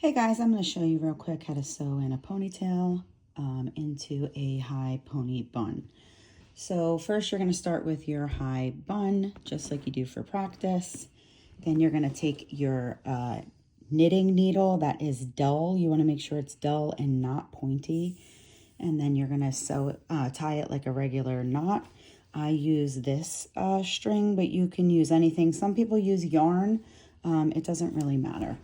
Hey guys, I'm going to show you real quick how to sew in a ponytail into a high pony bun. So first you're going to start with your high bun, just like you do for practice. Then you're going to take your knitting needle that is dull. You want to make sure it's dull and not pointy. And then you're going to tie it like a regular knot. I use this string, but you can use anything. Some people use yarn. It doesn't really matter.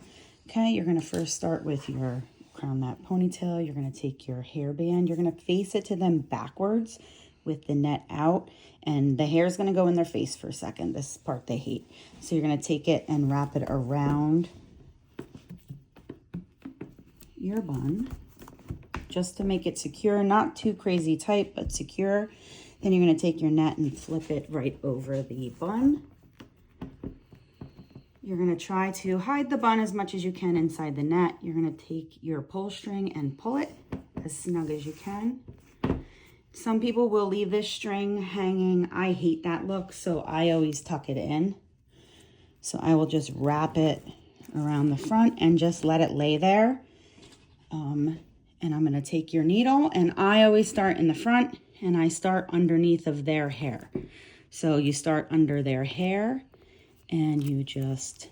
Okay, you're going to first start with your crown that ponytail. You're going to take your hairband. You're going to face it to them backwards with the net out. And the hair is going to go in their face for a second. This part they hate. So you're going to take it and wrap it around your bun just to make it secure. Not too crazy tight, but secure. Then you're going to take your net and flip it right over the bun. You're going to try to hide the bun as much as you can inside the net. You're going to take your pull string and pull it as snug as you can. Some people will leave this string hanging. I hate that look, so I always tuck it in. So I will just wrap it around the front and just let it lay there. And I'm going to take your needle, and I always start in the front, and I start underneath of their hair. So you start under their hair, and you just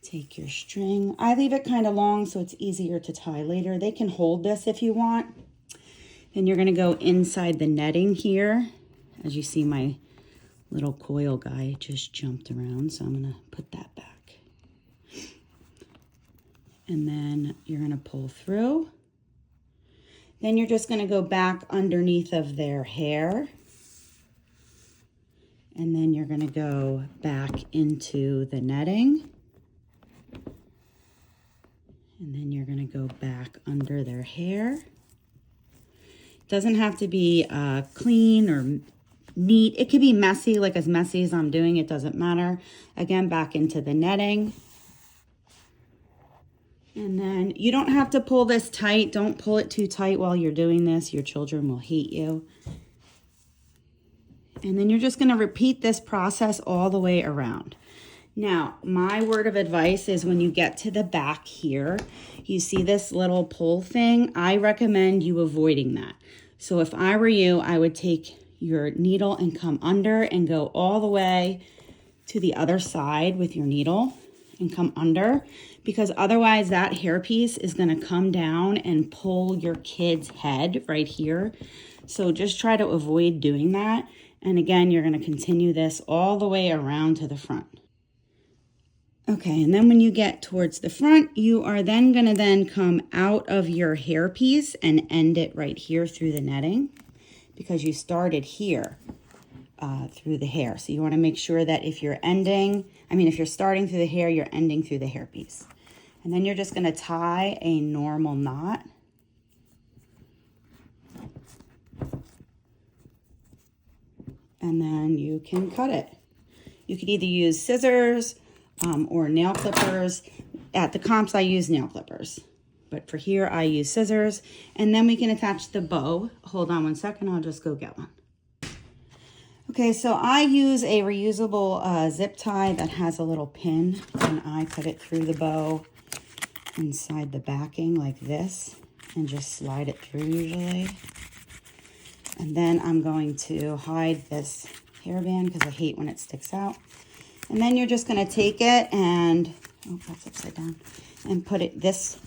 take your string. I leave it kind of long so it's easier to tie later. They can hold this if you want. Then you're going to go inside the netting here. As you see, my little coil guy just jumped around, so I'm going to put that back. And then you're going to pull through. Then you're just going to go back underneath of their hair. And then you're going to go back into the netting. And then you're going to go back under their hair. Doesn't have to be clean or neat. It could be messy, like as messy as I'm doing, it doesn't matter. Again, back into the netting. And then you don't have to pull this tight. Don't pull it too tight while you're doing this. Your children will hate you. And then you're just going to repeat this process all the way around. Now, my word of advice is when you get to the back here, you see this little pull thing, I recommend you avoiding that. So if I were you, I would take your needle and come under and go all the way to the other side with your needle and come under, because otherwise that hairpiece is going to come down and pull your kid's head right here. So just try to avoid doing that. And again, you're going to continue this all the way around to the front. Okay, and then when you get towards the front, you are then going to come out of your hairpiece and end it right here through the netting, because you started here through the hair. So you want to make sure that if you're starting through the hair, you're ending through the hairpiece. And then you're just going to tie a normal knot. And then you can cut it. You could either use scissors or nail clippers. At the comps, I use nail clippers. But for here, I use scissors. And then we can attach the bow. Hold on one second, I'll just go get one. Okay, so I use a reusable zip tie that has a little pin. And I put it through the bow inside the backing like this. And just slide it through usually. And then I'm going to hide this hairband because I hate when it sticks out. And then you're just going to take it and, oh, that's upside down, and put it this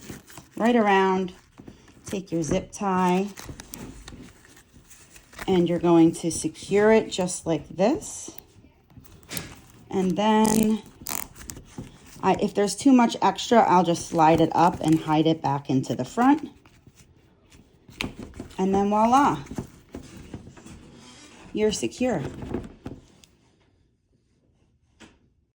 right around. Take your zip tie and you're going to secure it just like this. And then if there's too much extra, I'll just slide it up and hide it back into the front. And then voila. You're secure.